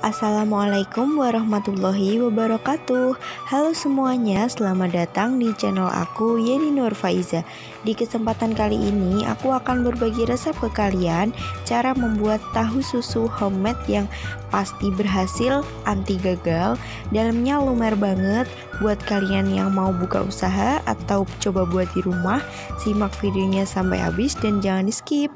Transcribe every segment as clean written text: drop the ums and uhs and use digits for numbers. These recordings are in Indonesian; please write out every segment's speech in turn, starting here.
Assalamualaikum warahmatullahi wabarakatuh. Halo semuanya, selamat datang di channel aku Yeni Nur Faiza. Di kesempatan kali ini aku akan berbagi resep ke kalian cara membuat tahu susu homemade yang pasti berhasil, anti gagal. Dalamnya lumer banget. Buat kalian yang mau buka usaha atau coba buat di rumah, simak videonya sampai habis dan jangan di skip.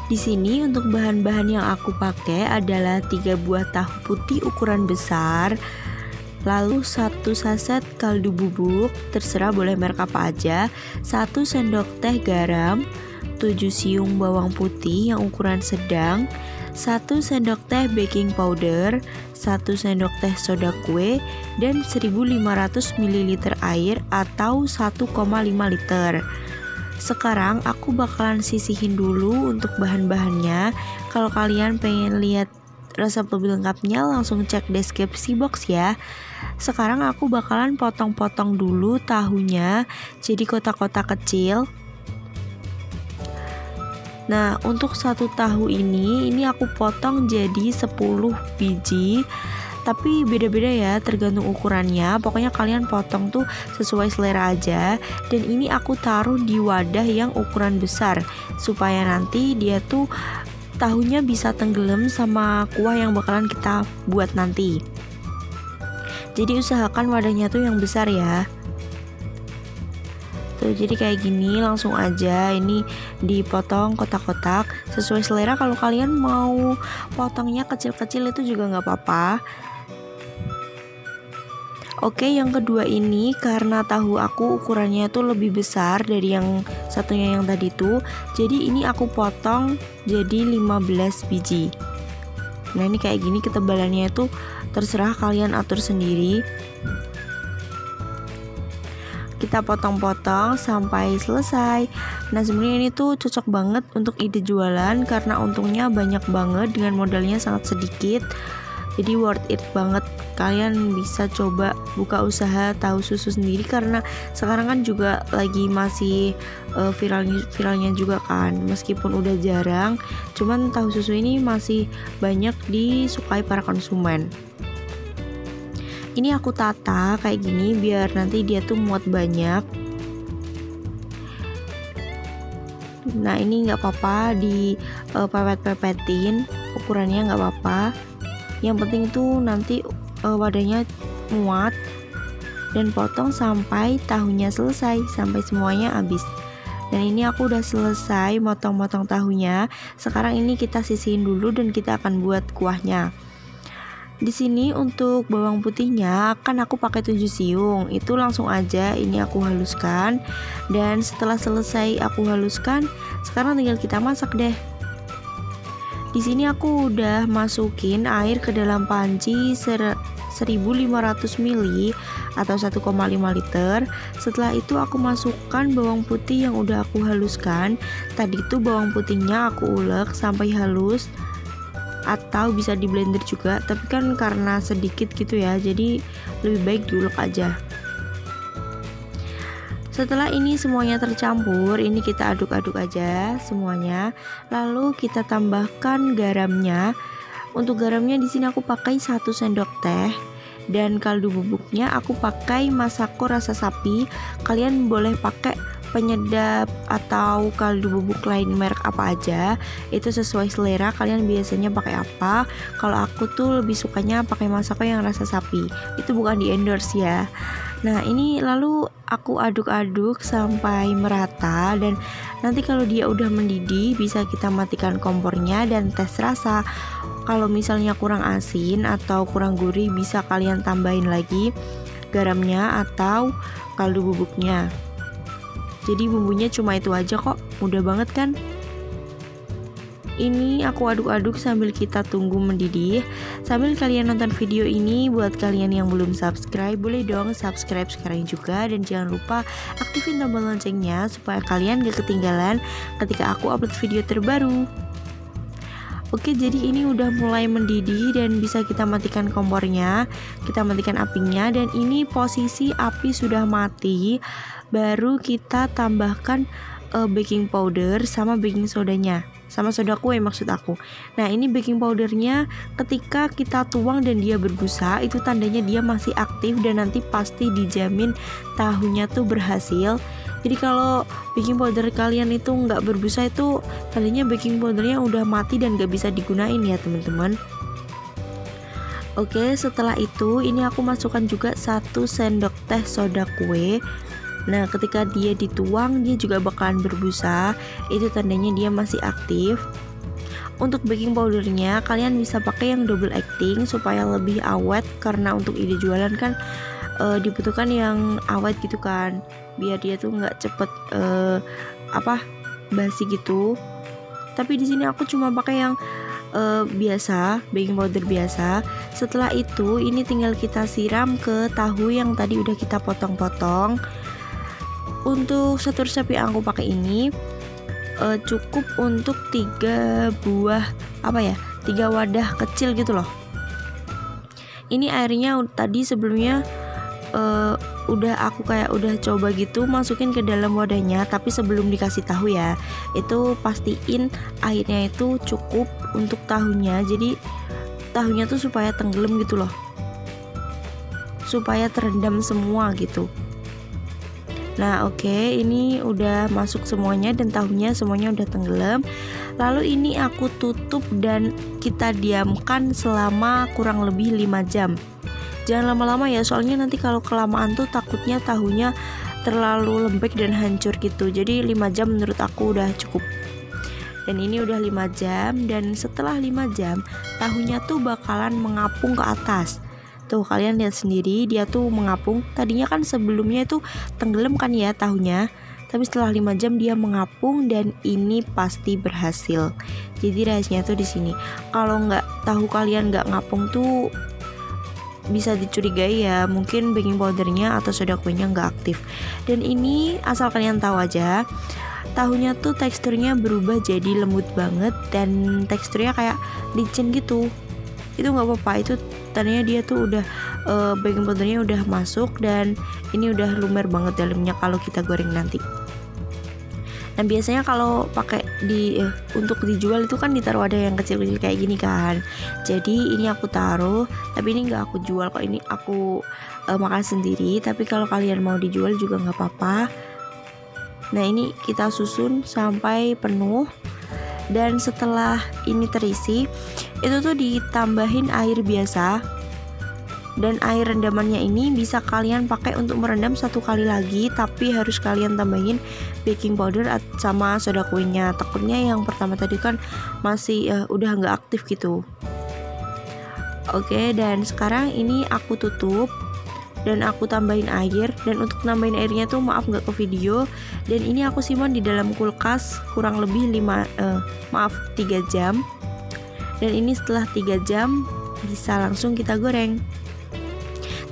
Di sini untuk bahan-bahan yang aku pakai adalah 3 buah tahu putih ukuran besar, lalu 1 saset kaldu bubuk, terserah boleh merek apa aja, 1 sendok teh garam, 7 siung bawang putih yang ukuran sedang, 1 sendok teh baking powder, 1 sendok teh soda kue, dan 1500 ml air atau 1,5 liter. Sekarang aku bakalan sisihin dulu untuk bahan-bahannya. Kalau kalian pengen lihat resep lebih lengkapnya, langsung cek deskripsi box ya. Sekarang aku bakalan potong-potong dulu tahunya jadi kotak-kotak kecil. Nah, untuk satu tahu ini aku potong jadi 10 biji. Tapi beda-beda ya, tergantung ukurannya. Pokoknya kalian potong tuh sesuai selera aja. Dan ini aku taruh di wadah yang ukuran besar, supaya nanti dia tuh tahunya bisa tenggelam sama kuah yang bakalan kita buat nanti. Jadi usahakan wadahnya tuh yang besar ya. Tuh, jadi kayak gini langsung aja ini dipotong kotak-kotak sesuai selera. Kalau kalian mau potongnya kecil-kecil itu juga nggak apa-apa. Oke, yang kedua ini karena tahu aku ukurannya tuh lebih besar dari yang satunya yang tadi tuh, jadi ini aku potong jadi 15 biji. Nah, ini kayak gini ketebalannya itu terserah kalian atur sendiri. Kita potong-potong sampai selesai. Nah, sebenarnya ini tuh cocok banget untuk ide jualan karena untungnya banyak banget dengan modalnya sangat sedikit. Jadi worth it banget. Kalian bisa coba buka usaha tahu susu sendiri karena sekarang kan juga lagi masih viralnya juga kan. Meskipun udah jarang, cuman tahu susu ini masih banyak disukai para konsumen. Ini aku tata kayak gini biar nanti dia tuh muat banyak. Nah, ini nggak apa-apa di pepet-pepetin, ukurannya nggak apa-apa. Yang penting itu nanti wadahnya muat, dan potong sampai tahunya selesai, sampai semuanya habis. Dan ini aku udah selesai motong-motong tahunya. Sekarang ini kita sisihin dulu dan kita akan buat kuahnya. Di sini untuk bawang putihnya kan aku pakai 7 siung. Itu langsung aja ini aku haluskan. Dan setelah selesai aku haluskan, sekarang tinggal kita masak deh. Di sini aku udah masukin air ke dalam panci 1500 ml atau 1,5 liter. Setelah itu aku masukkan bawang putih yang udah aku haluskan. Tadi itu bawang putihnya aku ulek sampai halus, atau bisa di blender juga, tapi kan karena sedikit gitu ya, jadi lebih baik diulek aja. Setelah ini semuanya tercampur, ini kita aduk-aduk aja semuanya. Lalu kita tambahkan garamnya. Untuk garamnya di sini aku pakai 1 sendok teh, dan kaldu bubuknya aku pakai Masako rasa sapi. Kalian boleh pakai penyedap atau kaldu bubuk lain merek apa aja, itu sesuai selera kalian biasanya pakai apa. Kalau aku tuh lebih sukanya pakai Masako yang rasa sapi. Itu bukan di endorse ya. Nah, ini lalu aku aduk-aduk sampai merata, dan nanti kalau dia udah mendidih bisa kita matikan kompornya dan tes rasa. Kalau misalnya kurang asin atau kurang gurih bisa kalian tambahin lagi garamnya atau kaldu bubuknya. Jadi bumbunya cuma itu aja kok, mudah banget kan? Ini aku aduk-aduk sambil kita tunggu mendidih. Sambil kalian nonton video ini, buat kalian yang belum subscribe, boleh dong subscribe sekarang juga. Dan jangan lupa aktifin tombol loncengnya supaya kalian gak ketinggalan ketika aku upload video terbaru. Oke, jadi ini udah mulai mendidih dan bisa kita matikan kompornya, kita matikan apinya, dan ini posisi api sudah mati. Baru kita tambahkan baking powder sama baking sodanya, sama soda kue maksud aku. Nah, ini baking powdernya ketika kita tuang dan dia berbusa, itu tandanya dia masih aktif dan nanti pasti dijamin tahunya tuh berhasil. Jadi kalau baking powder kalian itu nggak berbusa, itu tadinya baking powdernya udah mati dan nggak bisa digunain ya teman-teman. Oke, setelah itu ini aku masukkan juga 1 sendok teh soda kue. Nah, ketika dia dituang dia juga bakalan berbusa, itu tandanya dia masih aktif. Untuk baking powdernya kalian bisa pakai yang double acting supaya lebih awet, karena untuk ide jualan kan dibutuhkan yang awet gitu kan, biar dia tuh nggak cepet basi gitu. Tapi di sini aku cuma pakai yang biasa, baking powder biasa. Setelah itu ini tinggal kita siram ke tahu yang tadi udah kita potong-potong. Untuk satu resep yang aku pakai ini cukup untuk 3 wadah kecil gitu loh. Ini airnya tadi sebelumnya udah coba gitu masukin ke dalam wadahnya, tapi sebelum dikasih tahu ya, itu pastiin airnya itu cukup untuk tahunya. Jadi tahunya tuh supaya tenggelam gitu loh, supaya terendam semua gitu. Nah oke, ini udah masuk semuanya dan tahunya semuanya udah tenggelam. Lalu ini aku tutup dan kita diamkan selama kurang lebih 5 jam. Jangan lama-lama ya, soalnya nanti kalau kelamaan tuh takutnya tahunya terlalu lembek dan hancur gitu. Jadi 5 jam menurut aku udah cukup. Dan ini udah 5 jam, dan setelah 5 jam tahunya tuh bakalan mengapung ke atas. Tuh kalian lihat sendiri, dia tuh mengapung. Tadinya kan sebelumnya itu tenggelam kan ya tahunya, tapi setelah 5 jam dia mengapung dan ini pasti berhasil. Jadi rahasianya tuh di sini. Kalau tahu kalian nggak ngapung tuh bisa dicurigai ya, mungkin baking powdernya atau soda kuenya nggak aktif. Dan ini asal kalian tahu aja, tahunya tuh teksturnya berubah jadi lembut banget dan teksturnya kayak licin gitu. Itu nggak apa-apa, itu tadinya dia tuh udah baking powdernya udah masuk dan ini udah lumer banget dalamnya kalau kita goreng nanti. Nah biasanya kalau pakai untuk dijual itu kan ditaruh ada yang kecil-kecil kayak gini kan. Jadi ini aku taruh, tapi ini nggak aku jual kok, ini aku makan sendiri. Tapi kalau kalian mau dijual juga nggak apa-apa. Nah ini kita susun sampai penuh, dan setelah ini terisi itu tuh ditambahin air biasa. Dan air rendamannya ini bisa kalian pakai untuk merendam 1 kali lagi, tapi harus kalian tambahin baking powder sama soda kuenya. Takutnya yang pertama tadi kan masih udah nggak aktif gitu. Oke, dan sekarang ini aku tutup dan aku tambahin air. Dan untuk nambahin airnya tuh maaf nggak ke video. Dan ini aku simpan di dalam kulkas kurang lebih 3 jam. Dan ini setelah 3 jam bisa langsung kita goreng.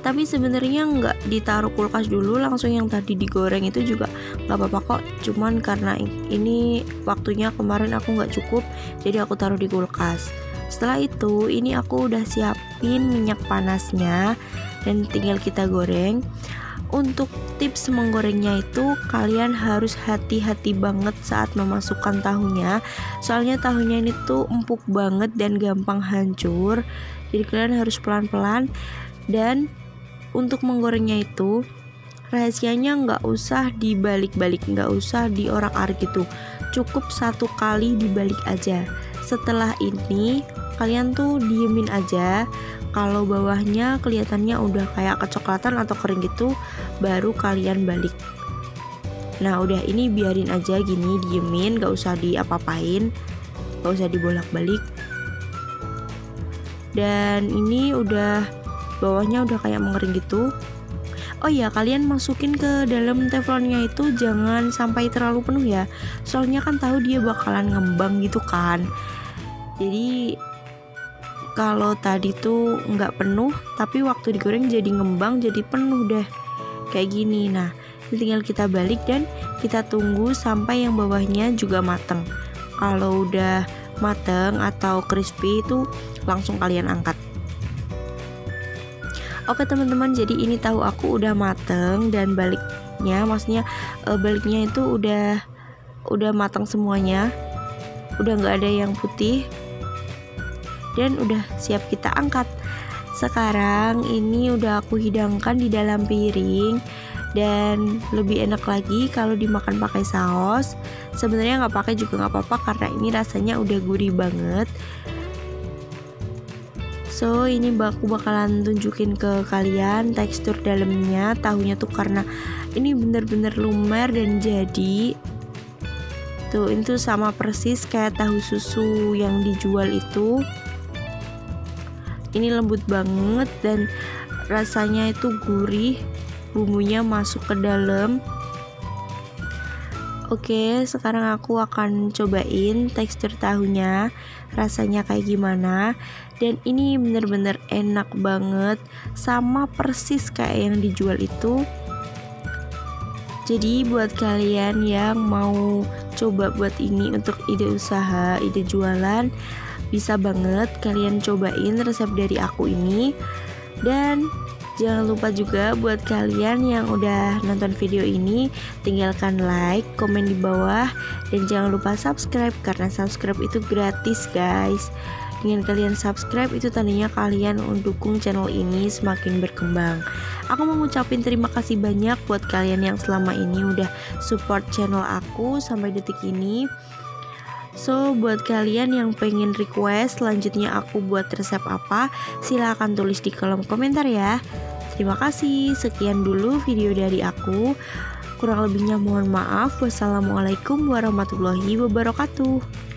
Tapi sebenarnya nggak ditaruh kulkas dulu, langsung yang tadi digoreng itu juga nggak apa-apa kok. Cuman karena ini waktunya kemarin aku nggak cukup, jadi aku taruh di kulkas. Setelah itu ini aku udah siapin minyak panasnya dan tinggal kita goreng. Untuk tips menggorengnya itu kalian harus hati-hati banget saat memasukkan tahunya, soalnya tahunya ini tuh empuk banget dan gampang hancur. Jadi kalian harus pelan-pelan. Dan untuk menggorengnya itu rahasianya nggak usah dibalik-balik, nggak usah diorak-arik gitu, cukup 1 kali dibalik aja. Setelah ini kalian tuh diemin aja, kalau bawahnya kelihatannya udah kayak kecoklatan atau kering gitu, baru kalian balik. Nah udah, ini biarin aja gini, diemin, nggak usah diapa-apain, nggak usah dibolak-balik. Dan ini udah bawahnya udah kayak mengering gitu. Oh iya, kalian masukin ke dalam teflonnya itu jangan sampai terlalu penuh ya, soalnya kan tahu dia bakalan ngembang gitu kan. Jadi kalau tadi tuh nggak penuh, tapi waktu digoreng jadi ngembang, jadi penuh deh kayak gini. Nah tinggal kita balik dan kita tunggu sampai yang bawahnya juga mateng. Kalau udah mateng atau crispy itu langsung kalian angkat. Oke teman-teman, jadi ini tahu aku udah mateng dan baliknya, maksudnya baliknya itu udah matang semuanya, udah nggak ada yang putih dan udah siap kita angkat. Sekarang ini udah aku hidangkan di dalam piring dan lebih enak lagi kalau dimakan pakai saus. Sebenarnya nggak pakai juga nggak apa-apa karena ini rasanya udah gurih banget. So ini aku bakalan tunjukin ke kalian tekstur dalamnya tahunya tuh, karena ini bener-bener lumer dan jadi tuh, itu sama persis kayak tahu susu yang dijual itu. Ini lembut banget dan rasanya itu gurih, bumbunya masuk ke dalam. Oke, sekarang aku akan cobain tekstur tahunya, rasanya kayak gimana. Dan ini bener-bener enak banget, sama persis kayak yang dijual itu. Jadi buat kalian yang mau coba buat ini untuk ide usaha, ide jualan, bisa banget kalian cobain resep dari aku ini. Dan jangan lupa juga buat kalian yang udah nonton video ini, tinggalkan like, komen di bawah, dan jangan lupa subscribe karena subscribe itu gratis guys. Dengan kalian subscribe itu tandanya kalian mendukung channel ini semakin berkembang. Aku mau ngucapin terima kasih banyak buat kalian yang selama ini udah support channel aku sampai detik ini. So buat kalian yang pengen request selanjutnya aku buat resep apa, silahkan tulis di kolom komentar ya. Terima kasih, sekian dulu video dari aku. Kurang lebihnya mohon maaf. Wassalamualaikum warahmatullahi wabarakatuh.